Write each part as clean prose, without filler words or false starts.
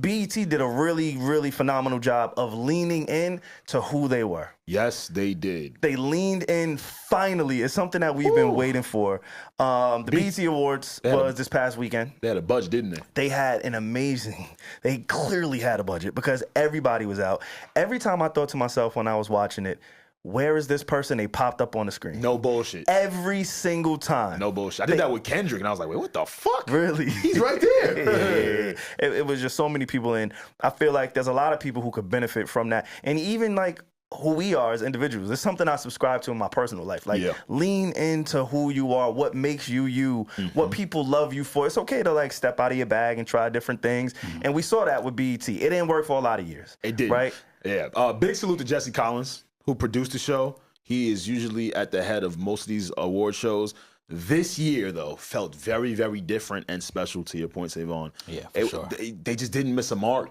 BET did a really, really phenomenal job of leaning in to who they were. Yes, they did. They leaned in finally. It's something that we've been waiting for. The BET Awards was this past weekend. They had a budget, didn't they? They had an amazing, they clearly had a budget because everybody was out. Every time I thought to myself when I was watching it, where is this person? They popped up on the screen. No bullshit. Every single time. No bullshit. I did that with Kendrick, and I was like, wait, what the fuck? Really? He's right there. Yeah. It was just so many people in. I feel like there's a lot of people who could benefit from that. And even like who we are as individuals. It's something I subscribe to in my personal life. Like, lean into who you are, what makes you you, what people love you for. It's okay to like step out of your bag and try different things. And we saw that with BET. It didn't work for a lot of years. It did. Right? Yeah. Big salute to Jesse Collins, who produced the show. He is usually at the head of most of these award shows. This year, though, felt very, very different and special, to your point, SaVon. Yeah, for sure. They just didn't miss a mark.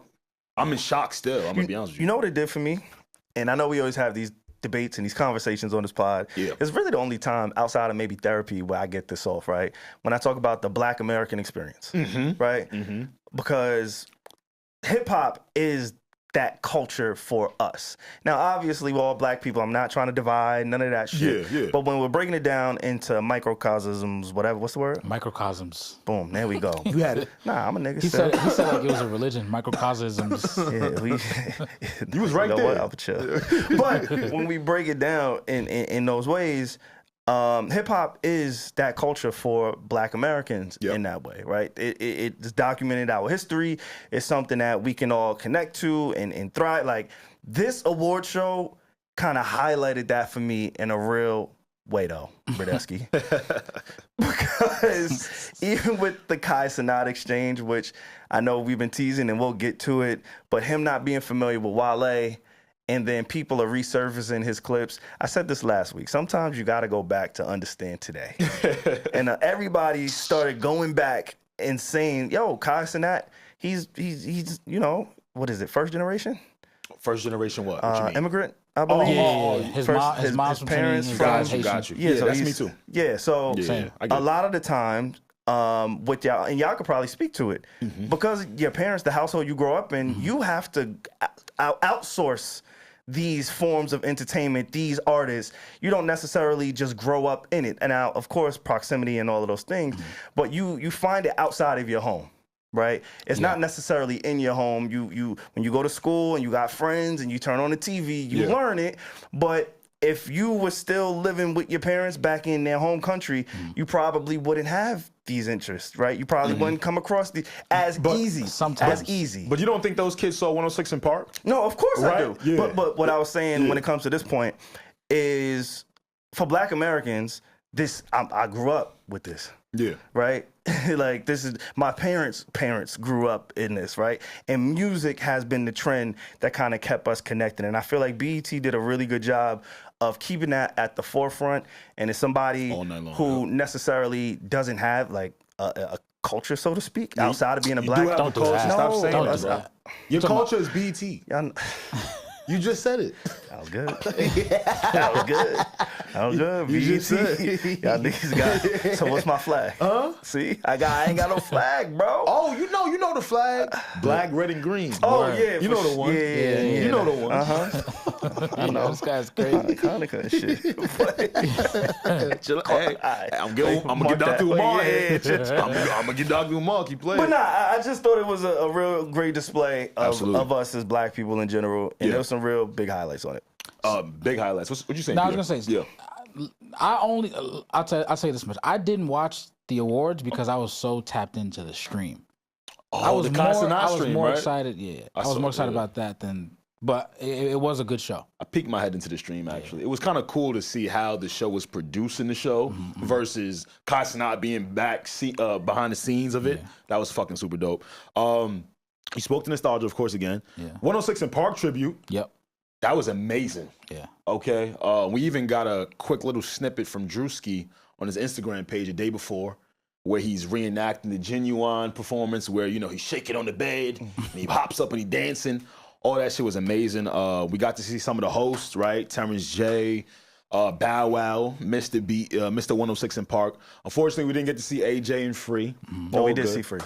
I'm in shock still. I'm going to be honest with you. You know what it did for me? And I know we always have these debates and these conversations on this pod. Yeah. It's really the only time outside of maybe therapy where I get this off, right? When I talk about the Black American experience, right? Because hip-hop is that culture for us. Now, obviously, we're all Black people. I'm not trying to divide, none of that shit. Yeah. But when we're breaking it down into microcosms, whatever, what's the word? Microcosms. Boom, there we go. You had it. Nah, I'm a nigga. He said like it was a religion. Microcosms. Yeah, You was right know there. What? I'll chill. But when we break it down in those ways, hip hop is that culture for Black Americans in that way, right? It's documented our history. It's something that we can all connect to and thrive. Like, this award show kind of highlighted that for me in a real way, though, Bradesky. Because even with the Kai Cenat exchange, which I know we've been teasing and we'll get to it, but him not being familiar with Wale, and then people are resurfacing his clips. I said this last week. Sometimes you got to go back to understand today. And everybody started going back and saying, yo, Kai Cenat, he's you know, what is it, first generation? First generation what? What you mean? Immigrant, I believe. His mom's from parents Trinidad, from... Got you. Yeah, so that's he's- me too. Yeah, so I get a lot of the times, with y'all, and y'all could probably speak to it, because your parents, the household you grow up in, you have to outsource these forms of entertainment, these artists. You don't necessarily just grow up in it. And now, of course, proximity and all of those things, but you find it outside of your home, right? It's not necessarily in your home. You when you go to school and you got friends and you turn on the TV, you learn it. But if you were still living with your parents back in their home country, you probably wouldn't have these interests, right? You probably wouldn't come across the as easy. But you don't think those kids saw 106 in Park? No, of course I do. Yeah. But what I was saying when it comes to this point is, for Black Americans, this I grew up with this. Yeah. Right? Like, this is my parents grew up in this, right? And music has been the trend that kind of kept us connected. And I feel like BET did a really good job of keeping that at the forefront. And it's somebody who necessarily doesn't have like a culture, so to speak, outside of being a Black. Don't do that. Stop saying that. Your culture is BET. You just said it. That was good. That was good. That was good. You just said. Y'all niggas got. So what's my flag? See, I ain't got no flag, bro. Oh, you know the flag. Black, red, and green. Oh yeah, you know the one. Yeah. You know the one. I know. This guy's crazy. Hanukkah and shit. Hey, I'm gonna get Dr. Lamar. I'm gonna get Dr. Lamar. Keep playing. But nah, I just thought it was a real great display of us as Black people in general, and there was some real big highlights on it. Big highlights. What you saying? No, I was gonna say. I'll say this much. I didn't watch the awards because I was so tapped into the stream. Oh, I was the Kai Cenat stream, I was more right? excited. Yeah, I was more excited about that than. But it was a good show. I peeked my head into the stream, actually. It was kind of cool to see how the show was producing the show versus Kai Cenat being back behind the scenes of it. Yeah. That was fucking super dope. He spoke to nostalgia, of course, again. Yeah. 106 in Park tribute. Yep. That was amazing. Yeah. Okay. We even got a quick little snippet from Drewski on his Instagram page the day before, where he's reenacting the Genuine performance where, you know, he's shaking on the bed and he hops up and he dancing. All that shit was amazing. We got to see some of the hosts, right? Terrence J, Bow Wow, Mr. 106 in Park. Unfortunately, we didn't get to see AJ and Free. But we did see Free.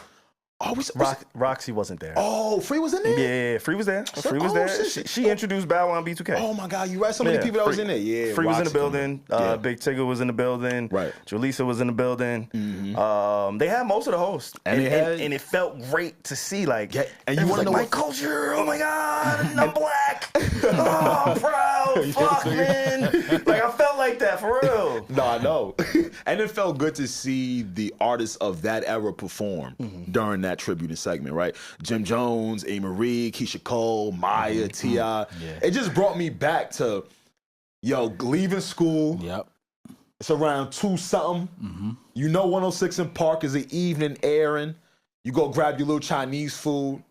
Roxy wasn't there. Oh, Free was in there? Yeah, Free was there. Free was there. She introduced Bow Wow on B2K. Oh my God, you right. So many people that was in there. Yeah, Free was in the Roxy building. Big Tigger was in the building. Right. Julissa was in the building. They had most of the hosts, and it felt great to see. Like, and you want to know my culture? Oh my God, I'm black. Oh, I'm proud. Fuck, man. Like, I felt like that for real. No, I know. And it felt good to see the artists of that era perform during that tribute segment, right? Jim Jones, A. Marie, Keisha Cole, Maya, T.I. It just brought me back to, leaving school. Yep. It's around 2-something. You know 106 in Park is an evening airing. You go grab your little Chinese food,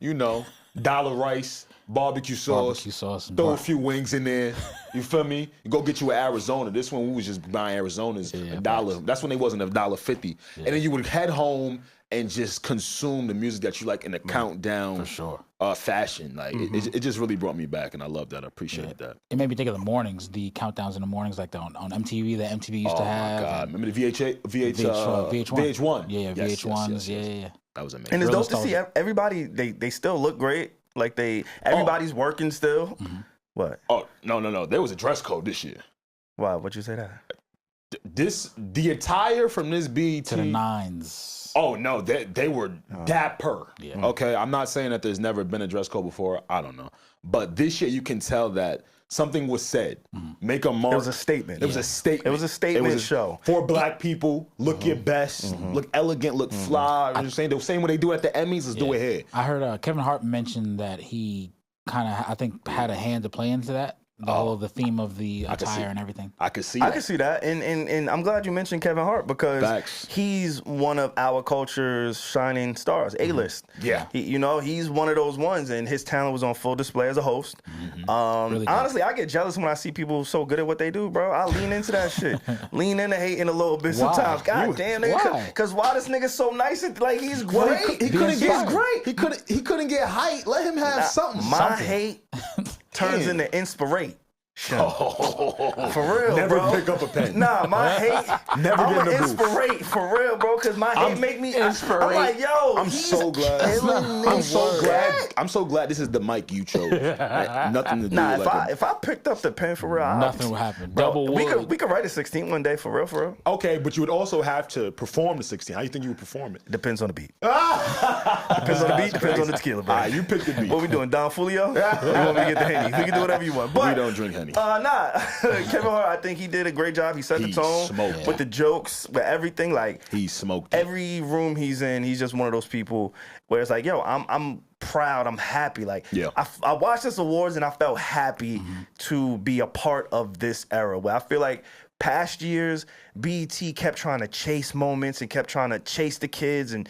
dollar rice, barbecue sauce throw a few wings in there. You feel me? You go get you an Arizona. This one we was just buying Arizonas $1. That's when they wasn't $1.50. And then you would head home and just consume the music that you like in the countdown For sure. Fashion. Like it just really brought me back, and I love that. I appreciate that. It made me think of the mornings, the countdowns in the mornings, like on MTV that MTV used to have. Oh my God! Remember the VH1? Yeah, VH1s. Yeah. That was amazing. And it's dope to see everybody. They still look great. Like everybody's working still. What? Oh no! There was a dress code this year. Why? What'd you say that? The attire from this BET To the nines. Oh no, they were dapper. Yeah. Okay, I'm not saying that there's never been a dress code before. I don't know, but this year you can tell that something was said. Make a mark. It was a statement. It was a statement. It was a statement show for black people. Look your best. Look elegant. Look fly. I'm just saying the same way they do at the Emmys. Let's do it here. I heard Kevin Hart mention that he kind of, I think, had a hand to play into that. The theme of the attire and everything. I could see that. And I'm glad you mentioned Kevin Hart because he's one of our culture's shining stars, A-list. Yeah. He's one of those ones, and his talent was on full display as a host. Really honestly, I get jealous when I see people so good at what they do, bro. I lean into that shit. Lean into hating a little bit sometimes. God damn, nigga. Because why this nigga so nice? Like, he's great. He couldn't get great. He couldn't get height. Let him have something. My hate turns into inspiration. For real, never bro. Pick up a pen. Nah, my hate. Never I'm get in the booth. inspirate for real, bro. Because my hate make me inspirate. I'm like, yo, I'm so glad. I'm so glad this is the mic you chose. Nothing to do. If I picked up the pen for real, nothing would happen. Bro, we could write a 16 one day for real. Okay, but you would also have to perform the 16. How do you think you would perform it? Depends on the beat. Depends on the beat. Depends on the tequila, bro. All right, you pick the beat. What we doing, Don Julio? You want me to get the Henny? We can do whatever you want. But we don't drink Henny. Kevin Hart, I think he did a great job. He set the tone with the jokes, with everything. Like, he smoked every room he's in. He's just one of those people where it's like, yo, I'm proud. I'm happy. Like, I watched this awards and I felt happy to be a part of this era where I feel like past years, BET kept trying to chase moments and kept trying to chase the kids, and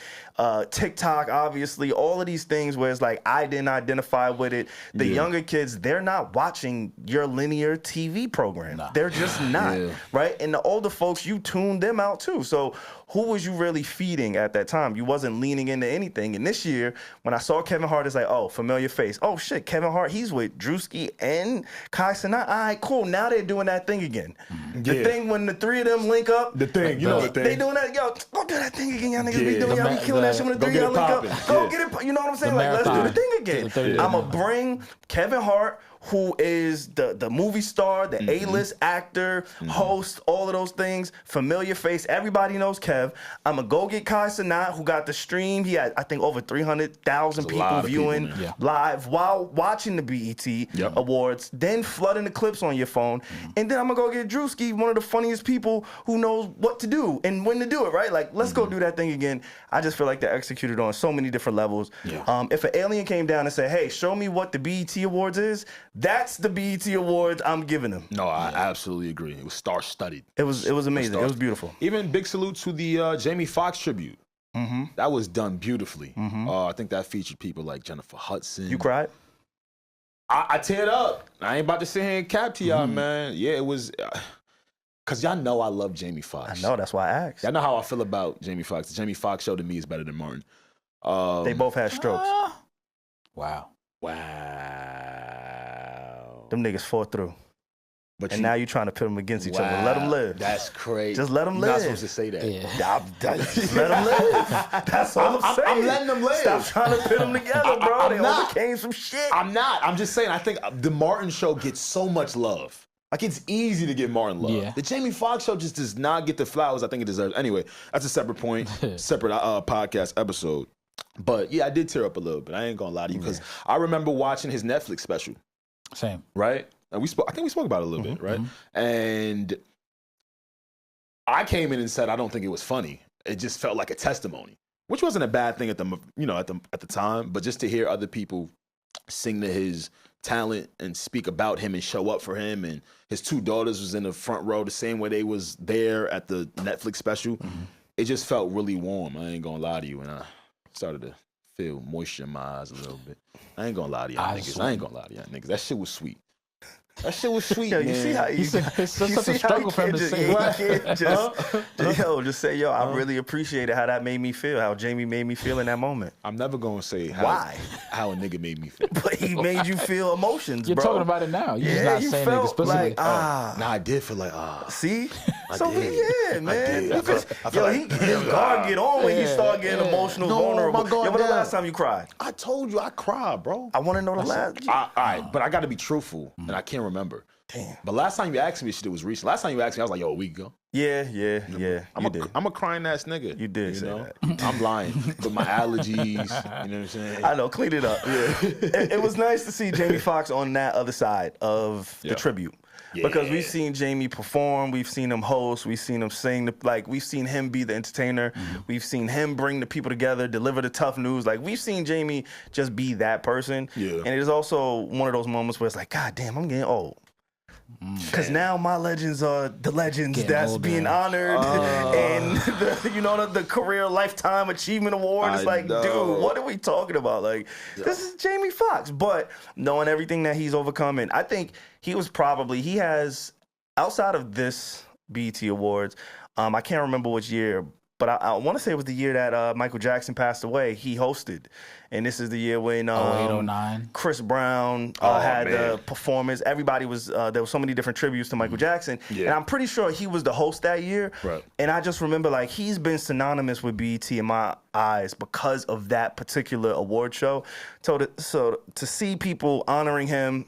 TikTok, obviously, all of these things where it's like I didn't identify with it. The younger kids, they're not watching your linear TV program. They're just not, right? And the older folks, you tuned them out too. So who was you really feeding at that time? You wasn't leaning into anything. And this year, when I saw Kevin Hart, it's like, oh, familiar face. Oh, shit, Kevin Hart, he's with Drewski and Kai Cenat. All right, cool. Now they're doing that thing again. The thing when the three of them link up. The thing, you know the thing. They doing that, yo, go do that thing again. Y'all niggas be doing, y'all be killing that shit when the three of y'all link up. Go get it, you know what I'm saying? Like, let's do the thing again. I'm going to bring Kevin Hart, who is the movie star, the A-list actor, host, all of those things, familiar face. Everybody knows Kev. I'm going to go get Kai Cenat, who got the stream. He had, I think, over 300,000 people viewing live while watching the BET Awards, then flooding the clips on your phone. And then I'm going to go get Drewski, one of the funniest people who knows what to do and when to do it, right? Like, let's go do that thing again. I just feel like they executed on so many different levels. If an alien came down and said, hey, show me what the BET Awards is, that's the BET Awards I'm giving them. No, I absolutely agree. It was star-studded. It was amazing. It was beautiful. Even big salute to the Jamie Foxx tribute. That was done beautifully. I think that featured people like Jennifer Hudson. You cried? I teared up. I ain't about to sit here and cap to y'all, man. Yeah, it was... Because y'all know I love Jamie Foxx. I know, that's why I asked. Y'all know how I feel about Jamie Foxx. The Jamie Foxx show to me is better than Martin. They both had strokes. Wow. Them niggas fought through. And now you're trying to pit them against each other. Let them live. That's crazy. Just let them live. You're not supposed to say that. Yeah. Just let them live. That's all I'm saying. I'm letting them live. Stop trying to pit them together, bro. They overcame some shit. I'm not. I'm just saying, I think the Martin show gets so much love. Like, it's easy to give Martin love. Yeah. The Jamie Foxx show just does not get the flowers I think it deserves. Anyway, that's a separate point, separate podcast episode. But, yeah, I did tear up a little bit. I ain't gonna lie to you, because I remember watching his Netflix special. Same. Right? And I think we spoke about it a little bit, right? And I came in and said I don't think it was funny. It just felt like a testimony, which wasn't a bad thing at the time. But just to hear other people sing to his talent and speak about him and show up for him, and his 2 daughters was in the front row the same way they was there at the Netflix special. It just felt really warm. I ain't gonna lie to you, and I started to feel moisture in my eyes a little bit. I ain't gonna lie to y'all niggas. I ain't gonna lie to y'all niggas. That shit was sweet. That shit was sweet, yo, man. You see how it's such a struggle for him to say. Just say, I really appreciated how that made me feel, how Jamie made me feel in that moment. I'm never gonna say how a nigga made me feel. But he made you feel emotions, You're bro. talking about it now. You're just not you saying it felt explicitly. like, Nah, I did feel like, See? I So, did. yeah, man. I feel like, his guard get on when he start getting emotional, vulnerable. my guard When the down. last time you cried? I told you I cried, bro. I want to know the last. All right, but I got to be truthful, and I can't remember. Damn. But last time you asked me, shit, it was recent. Last time you asked me, I was like, yo, a week ago. Yeah. I'm a crying ass nigga. You did say that. I'm lying with my allergies. You know what I'm saying? I know, clean it up. Yeah. it was nice to see Jamie Foxx on that other side of the tribute. Because we've seen Jamie perform, we've seen him host, we've seen him sing, we've seen him be the entertainer, we've seen him bring the people together, deliver the tough news. Like, we've seen Jamie just be that person. Yeah. And it is also one of those moments where it's like, God damn, I'm getting old. Because now my legends are the legends that's older. Being honored, and the career lifetime achievement award. It's like, dude, what are we talking about? Like, this is Jamie Foxx. But knowing everything that he's overcome, and I think he has, outside of this BET Awards, I can't remember which year, but I want to say it was the year that Michael Jackson passed away. He hosted. And this is the year when 0809. Chris Brown had the performance. Everybody was, there were so many different tributes to Michael Jackson. Yeah. And I'm pretty sure he was the host that year. Right. And I just remember, like, he's been synonymous with BET in my eyes because of that particular award show. So to see people honoring him,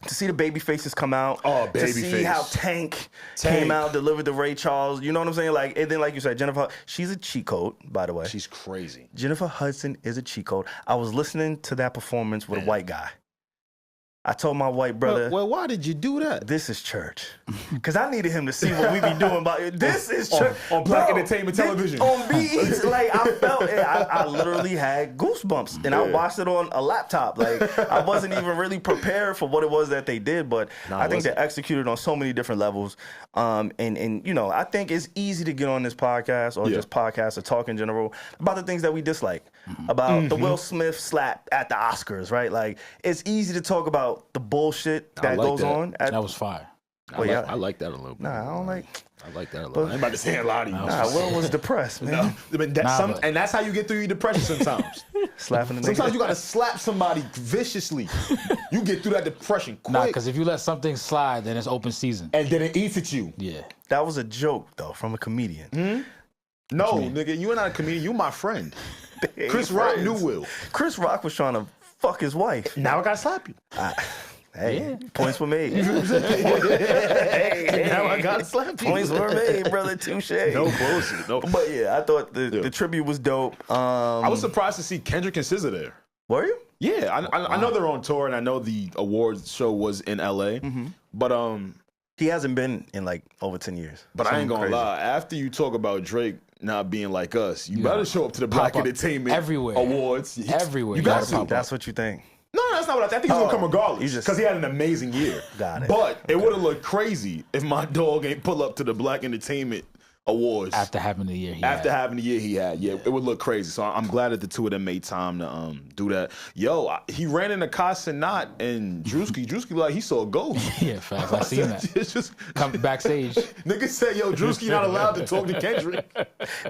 to see the baby faces come out, to see how Tank came out, delivered the Ray Charles, you know what I'm saying? Like, and then, like you said, Jennifer, she's a cheat code, by the way. She's crazy. Jennifer Hudson is a cheat code. I was listening to that performance with a white guy. I told my white brother, well, why did you do that? This is church. Because I needed him to see what we be doing about it. This is church. On Black Entertainment Television. On BET. Like, I felt it. I literally had goosebumps. And I watched it on a laptop. Like, I wasn't even really prepared for what it was that they did. But I think they executed on so many different levels. And I think it's easy to get on this podcast or just podcast or talk in general about the things that we dislike. About the Will Smith slap at the Oscars, right? Like, it's easy to talk about the bullshit that goes on. That was fire. I like that a little bit. Nah, I don't like. I like that a lot. I ain't about to say a lot of you. Nah, Will was depressed, man. And that's how you get through your depression sometimes. Slapping the nigga. Sometimes you gotta slap somebody viciously. You get through that depression quick. Nah, because if you let something slide, then it's open season. And then it eats at you. Yeah. That was a joke, though, from a comedian. No, nigga, you're not a comedian. You my friend. Chris Rock knew Will. Chris Rock was trying to fuck his wife. Now I gotta slap you. Points were made. Now I gotta slap you. Points were made, brother. Touche. No bullshit. No. But yeah, I thought the tribute was dope. I was surprised to see Kendrick and SZA there. Were you? Yeah, I know they're on tour, and I know the awards show was in LA. But he hasn't been in like over 10 years. But I ain't gonna lie. After you talk about Drake not being like us, you better show up to the Black Entertainment Awards. Everywhere. You got to. That's what you think. No, that's not what I think. I think he's gonna come regardless because he had an amazing year. Got it. But it would have looked crazy if my dog ain't pull up to the Black Entertainment Awards after having the year he had. Yeah, it would look crazy. So I'm glad that the two of them made time to do that. Yo, he ran into Casanat and Drewski. Drewski like he saw a ghost. Yeah, fast. I seen that. It's just come backstage. Niggas said, yo, Drewski not allowed to talk to Kendrick.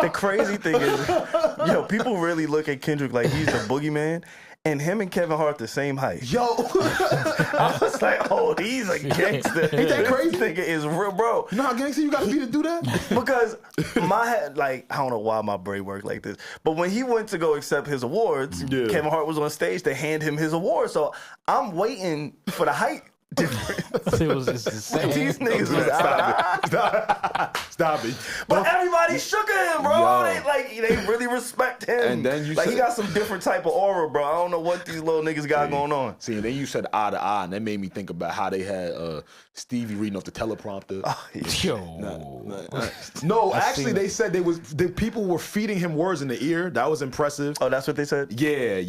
The crazy thing is, people really look at Kendrick like he's the boogeyman. and him and Kevin Hart the same height. Yo, I was like, oh, he's a gangster. Ain't that crazy? This nigga is real, bro. You know how gangster you gotta be to do that? Because my head, like, I don't know why my brain worked like this, but when he went to go accept his awards, Kevin Hart was on stage to hand him his award. So I'm waiting for the height difference. It was just the same. These niggas was Stop it. But everybody shook at him, bro. They really respect him. And then you he got some different type of aura, bro. I don't know what these little niggas got going on. See, and then you said eye to eye, and that made me think about how they had Stevie reading off the teleprompter. No, actually, they said the people were feeding him words in the ear. That was impressive. Oh, that's what they said? Yeah.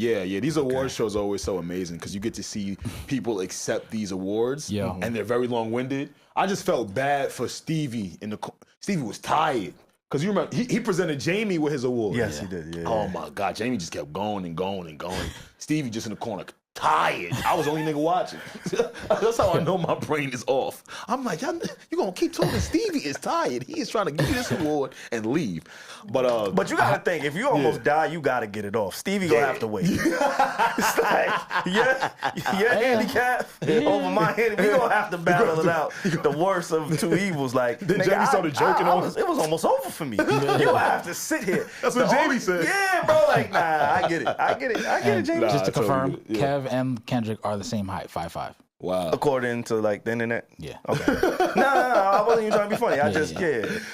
These award shows are always so amazing because you get to see people accept these awards, and they're very long-winded. I just felt bad for Stevie. Stevie was tired because you remember he presented Jamie with his award. Yes, he did. Yeah. Oh my God, Jamie just kept going and going and going. Stevie just in the corner, tired. I was the only nigga watching. That's how I know my brain is off. I'm like, you gonna keep talking? Stevie is tired. He is trying to give you this award and leave. But you gotta think, if you almost die, you gotta get it off. Stevie gonna have to wait. It's like, your handicap over my handicap. We gonna have to battle it out. The worst of two evils. Like, then Jamie started joking on it was almost over for me. You gonna have to sit here. That's what Jamie said. Yeah, bro. Like, nah, I get it, Jamie. Just to confirm, Kev and Kendrick are the same height, 5'5". Wow. According to like the internet. Yeah. Okay. No, I wasn't even trying to be funny. I just